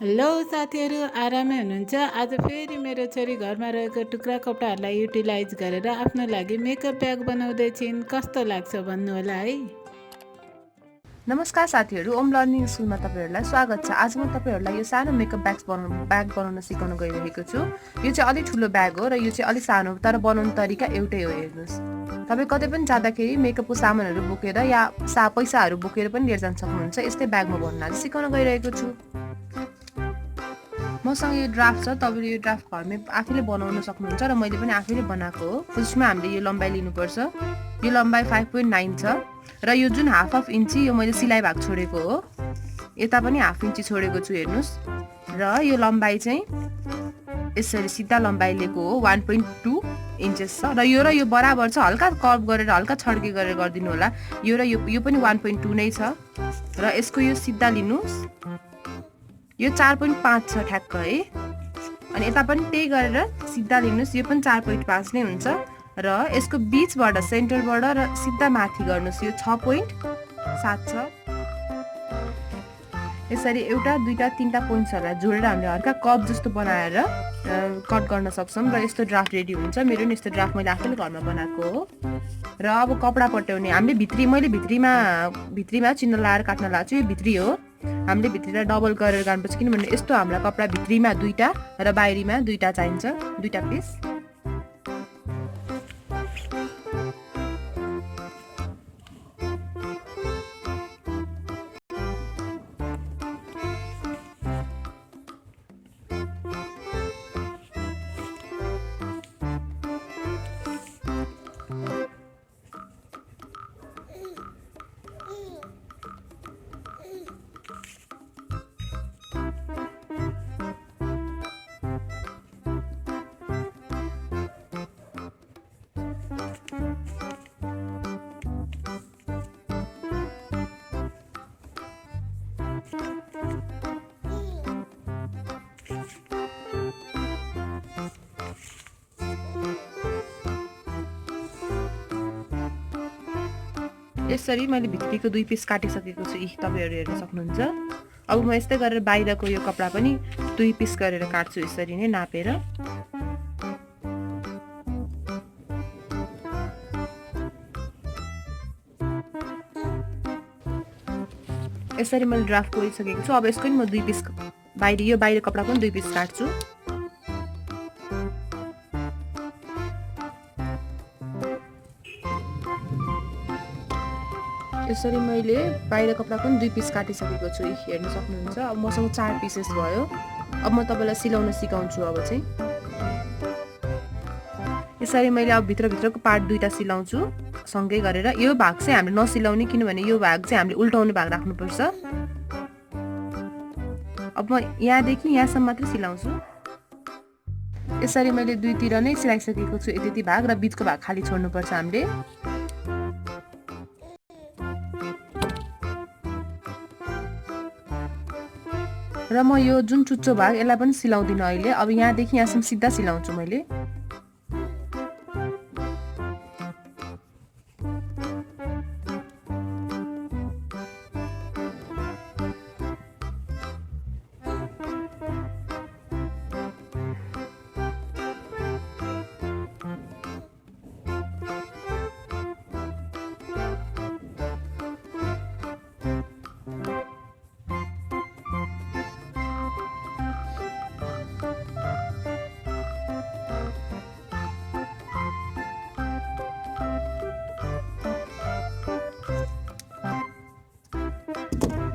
Hello साथीहरु, आरामै हुनुहुन्छ? आज फेरि मेरो छोरी घरमा रहेको टुक्रा कपडाहरूलाई युटिलाइज गरेर आफ्नो लागि मेकअप ब्याग बनाउँदै छिन्। कस्तो लाग्छ भन्नु होला है। नमस्कार साथीहरु, ओम लर्निङ स्कुलमा तपाईहरुलाई स्वागत छ। आज म तपाईहरुलाई यो सानो मेकअप ब्याग बनाउन सिकाउन गइरहेको छु। यो चाहिँ अलि ठुलो ब्याग हो र यो चाहिँ अलि सानो, तर बनाउने तरिका एउटै हो। हेर्नुस्, तपाई कतै पनि जाँदाखेरि मेकअपको सामानहरु बोकेर या पैसाहरु बोकेर पनि लिएर जान सक्नुहुन्छ। यस्तै ब्यागमा बनाउन आज सिकाउन गइरहेको छु। मसँग यो ड्राफ्ट छ, तपाईले यो ड्राफ्ट घरमै आफैले बनाउन सक्नुहुन्छ र मैले पनि आफैले बनाएको हो। फर्स्टमा हामीले यो लम्बाइ लिनुपर्छ। यो लम्बाइ 5.9 छ र यो जुन हाफ इन्ची यो मैले सिलाइ भाग छोडेको हो। यता पनि हाफ इन्ची छोडेको छु, हेर्नुस्। र यो लम्बाइ चाहिँ यसरी सिधा लम्बाइ लिएको हो, 1.2 इन्चेस छ र यो बराबर छ। हल्का कर्भ गरेर हल्का छड्के गरेर गर्दिनु होला। यो र यो पनि 1.2 नै छ र यसको यो सिधा लिनुस्। यो 4.5 छ ठ्याक्क है। अनि यता पनि त्यही गरेर सिधा लिनुस्। यो पनि 4.5 नै हुन्छ र यसको बीचबाट सेन्टरबाट र सिधा माथि गर्नुस्। यो 6.7 छ। यसरी एउटा दुईटा तीनटा पोइन्ट्सहरुलाई जोडेर हामीले हल्का कर्भ जस्तो बनाएर कट गर्न सक्छौं र यस्तो ड्राफ्ट रेडी हुन्छ। मेरो नि यस्तो ड्राफ्ट मैले आफैले घरमा बनाएको हो। र अब कपडा पट्याउने हामीले मैले भित्रीमा चिन्ह लाएर काट्न लाग्छु। यो भित्री हो। हामीले भित्रीलाई डबल गरेर गर्नुपर्छ, किनभने यस्तो हाम्रो कपडा भित्रीमा दुईटा र बाहिरीमा दुईटा चाहिन्छ, दुईटा पिस। यसरी मैले भित्रीको दुई पिस काटिसकेको छु। तपाईहरु हेर्न सक्नुहुन्छ। अब म यस्तै गरेर बाहिरको यो कपडा पनि दुई पिस गरेर काट्छु, यसरी नै नापेर। यसरी मैले ड्राफ्ट गरिसकेको छु। अब यसको नि म दुई पिस बाहिर कपडा पनि दुई पिस काट्छु। यसरी मैले बाहिर कपडा पनि दुई पिस काटिसकेको छु, हेर्न सक्नुहुन्छ। अब मसँग 4 पिसेस भयो। अब म तपाईलाई सिलाउन सिकाउँछु। अब चाहिँ यसरी मैले अब भित्रको पार्ट दुईटा सिलाउँछु सँगै गरेर। यो भाग चाहिँ हामीले नसिलाउने, किनभने यो भाग चाहिँ हामीले उल्टाउने भाग राख्नुपर्छ। अब म यहाँदेखि यहाँसम्म मात्र सिलाउँछु। यसरी मैले दुईतिर नै सिलाइसकेको छु यति भाग, र बीचको भाग खाली छोड्नुपर्छ हामीले। र म यो जुन चुच्चो भाग यसलाई पनि सिलाउँदिन अहिले। अब यहाँदेखि यहाँसम्म सिधा सिलाउँछु मैले।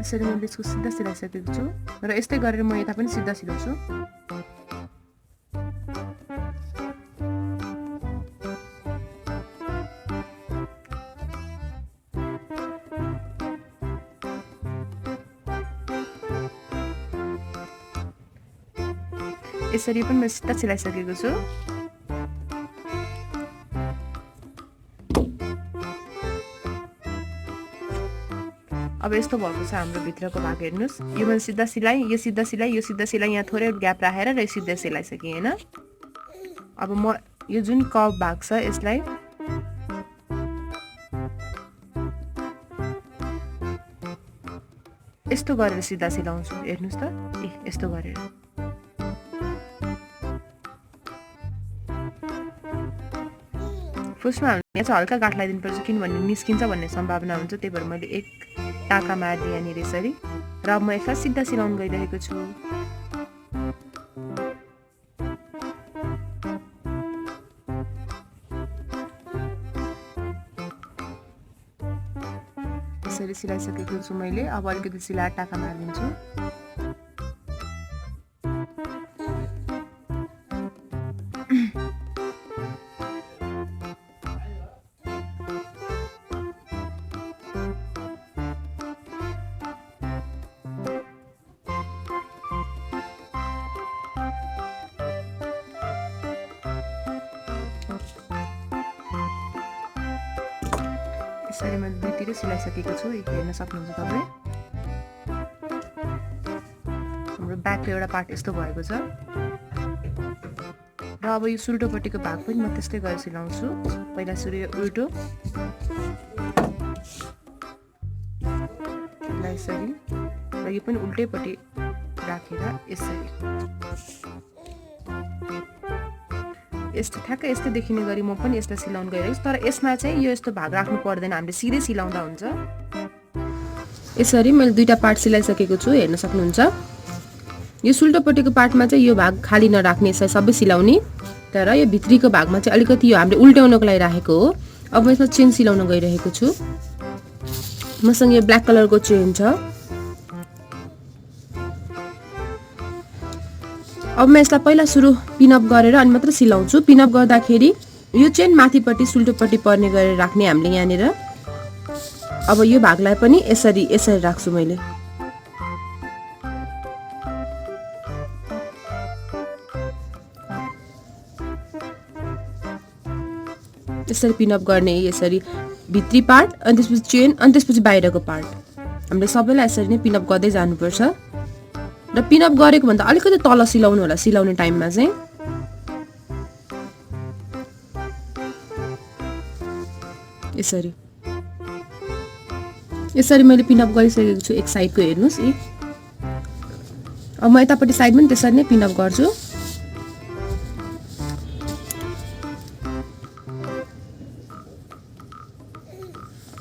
यसरी मैले यसको सिधा सिलाइसकेको छु र यस्तै गरेर म यता पनि सिधा सिलाउँछु। यसरी पनि मैले सिधा सिलाइसकेको छु। अब यस्तो भएको छ हाम्रो भित्रको भाग, हेर्नुस्। यो मैले सिधा सिलाइ, यो सिधा सिलाइ, यो सिधा सिलाइ, यहाँ थोरै ग्याप राखेर र यो सिधा सिलाइसकेँ हैन। अब म यो जुन कर्भ भाग छ यसलाई यस्तो गरेर सिधा सिलाउँछु हेर्नुस् त यस्तो गरेर फर्स्टमा हामीले चाहिँ हल्का गाँठ लगाइदिनु पर्छ किनभने निस्किन्छ भन्ने सम्भावना हुन्छ त्यही भएर मैले एक टाका मार्दिएँ यहाँनिर यसरी र म यसलाई सिधा सिलाउन गइरहेको छु यसरी सिलाइसकेको छु मैले अब अलिकति सिलाएर टाका मार्दिन्छु यसरी मैले दुईतिर सिलाइसकेको छु हेर्न सक्नुहुन्छ तपाईँ हाम्रो ब्याकको एउटा पार्ट यस्तो भएको छ र अब यो सुल्टोपट्टिको भाग पनि म त्यस्तै गरेर सिलाउँछु पहिला सुरु यो उल्टो यसरी र यो पनि उल्टैपट्टि राखेर यसरी यस्तो ठ्याक्कै यस्तो देखिने गरी म पनि यसलाई सिलाउन गइरहेको छु तर यसमा चाहिँ यो यस्तो भाग राख्नु पर्दैन हामीले सिधै सिलाउँदा हुन्छ यसरी मैले दुईटा पार्ट सिलाइसकेको छु हेर्न सक्नुहुन्छ यो सुल्टोपट्टिको पार्टमा चाहिँ यो भाग खाली नराख्ने यसलाई सबै सिलाउने तर यो भित्रीको भागमा चाहिँ अलिकति यो हामीले उल्टाउनको लागि राखेको हो अब म यसमा चेन सिलाउन गइरहेको छु मसँग यो ब्ल्याक कलरको चेन छ अब म यसलाई पहिला सुरु पिनअप गरेर अनि मात्र सिलाउँछु पिनअप गर्दाखेरि यो चेन माथिपट्टि सुल्टोपट्टि पर्ने गरेर राख्ने हामीले यहाँनिर अब यो भागलाई पनि यसरी राख्छु मैले यसरी पिनअप गर्ने यसरी भित्री पार्ट अनि त्यसपछि चेन अनि त्यसपछि बाहिरको पार्ट हामीले सबैलाई यसरी नै पिनअप गर्दै जानुपर्छ र पिनअप गरेको भन्दा अलिकति तल सिलाउनु होला सिलाउने टाइममा चाहिँ यसरी मैले पिनअप गरिसकेको छु एक साइडको हेर्नुस् अब म यतापट्टि साइड पनि त्यसरी नै पिनअप गर्छु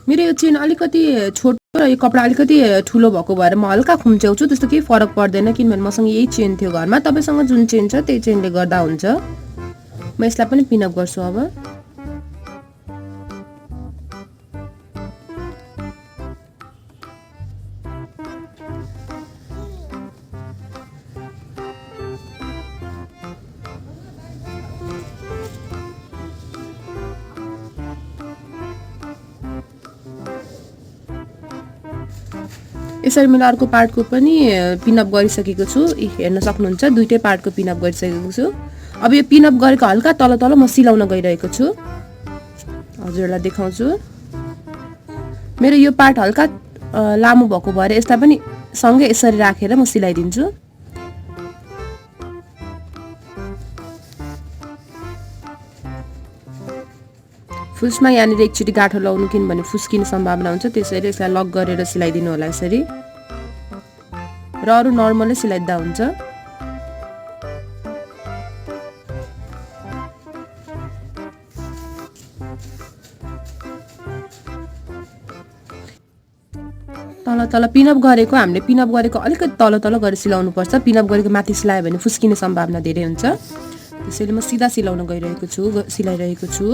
मेरो यो चेन अलिकति छोटो र यो कपडा अलिकति ठुलो भएको भएर म हल्का खुम्च्याउँछु त्यस्तो केही फरक पर्दैन किनभने मसँग यही चेन थियो घरमा तपाईसँग जुन चेन छ त्यही चेनले गर्दा हुन्छ म यसलाई पनि पिनअप गर्छु अब यसरी मैले अर्को पार्टको पनि पिनअप गरिसकेको छु हेर्न सक्नुहुन्छ दुईटै पार्टको पिनअप गरिसकेको छु अब यो पिनअप गरेको हल्का तल म सिलाउन गइरहेको छु हजुरलाई देखाउँछु मेरो यो पार्ट हल्का लामो भएको भएर यसलाई पनि सँगै यसरी राखेर म सिलाइदिन्छु फुस्मा यहाँनिर एकचोटि गाँठो लाउनु किनभने फुस्किने सम्भावना हुन्छ त्यसैले यसलाई लक गरेर सिलाइदिनु होला यसरी र अरू नर्मलै सिलाइदा हुन्छ तल पिनअप गरेको हामीले पिनअप गरेको अलिकति तल गरेर सिलाउनु पर्छ पिनअप गरेको माथि सिलायो भने फुस्किने सम्भावना धेरै हुन्छ त्यसैले म सिधा सिलाउन सिलाइरहेको छु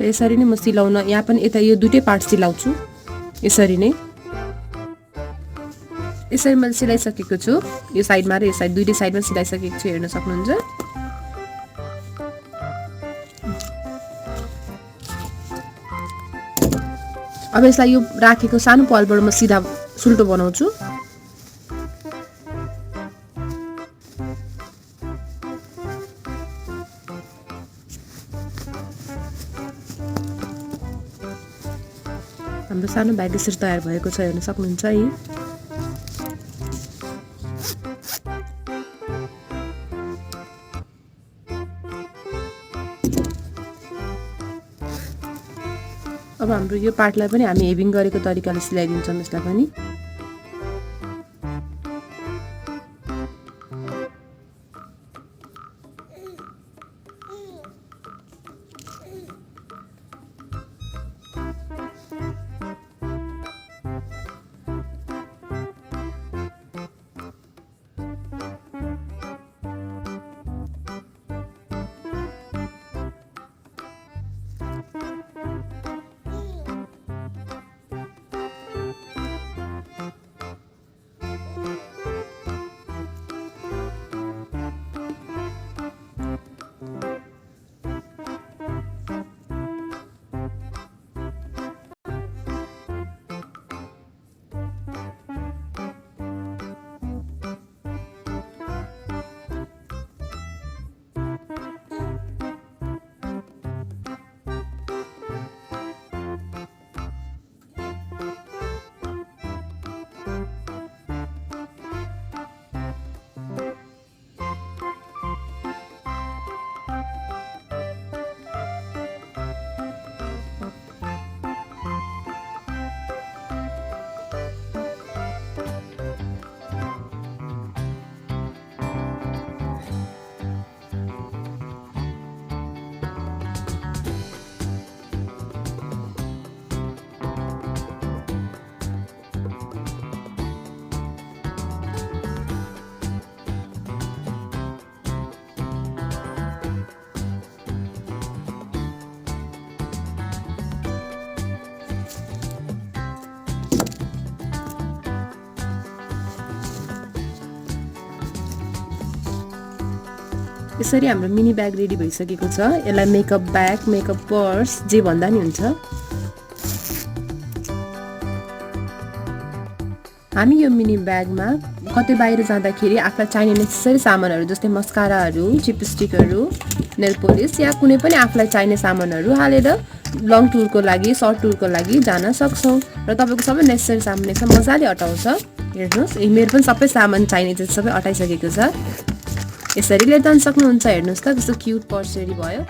यसरी नै म सिलाउन यहाँ पनि यता यो दुईटै पार्ट सिलाउँछु यसरी नै यसरी मैले सिलाइसकेको छु यो साइडमा र यो साइड दुईटै साइडमा सिलाइसकेको छु हेर्न सक्नुहुन्छ अब यसलाई यो राखेको सानो पलबाट म सिधा सुल्टो बनाउँछु हाम्रो सानो ब्याग यसरी तयार भएको छ, हेर्न सक्नुहुन्छ है। अब हाम्रो यो पार्टलाई पनि हामी हेभिङ गरेको तरिकाले सिलाइदिन्छौँ यसलाई पनि। यसरी हाम्रो मिनी ब्याग रेडी भइसकेको छ। यसलाई मेकअप ब्याग, मेकअप पर्स जे भन्दा नि हुन्छ। हामी यो मिनी ब्यागमा कतै बाहिर जाँदाखेरि आफूलाई चाहिने नेसेसरी सामानहरू जस्तै मस्काराहरू, चिपस्टिकहरू, नेल पोलिस या कुनै पनि आफूलाई चाहिने सामानहरू हालेर लङ टुरको लागि, सर्ट टुरको लागि जान सक्छौँ। र तपाईँको सबै नेसेसरी सामान यसमा मजाले अटाउँछ। हेर्नुहोस्, मेरो पनि सबै सामान चाहिने चाहिँ सबै अटाइसकेको छ। यसरी लिएर जान सक्नुहुन्छ। हेर्नुहोस् त कस्तो क्युट पर्स रेडी भयो।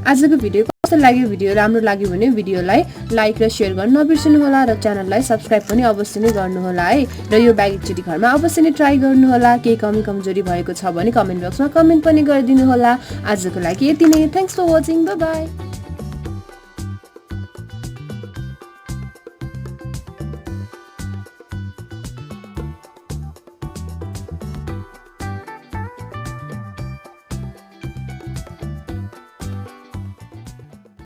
आजको भिडियो कस्तो लाग्यो? भिडियो राम्रो लाग्यो भने भिडियोलाई लाइक र सेयर गर्न नबिर्सनु होला र च्यानललाई सब्स्क्राइब पनि अवश्य नै गर्नु होला है। र यो ब्याग एकचोटि घरमा अवश्य नै ट्राई गर्नु होला। केही कमी कमजोरी भएको छ भने कमेन्ट बक्समा कमेन्ट पनि गरिदिनु होला। आजको लागि यति नै। Thanks for watching. Bye by.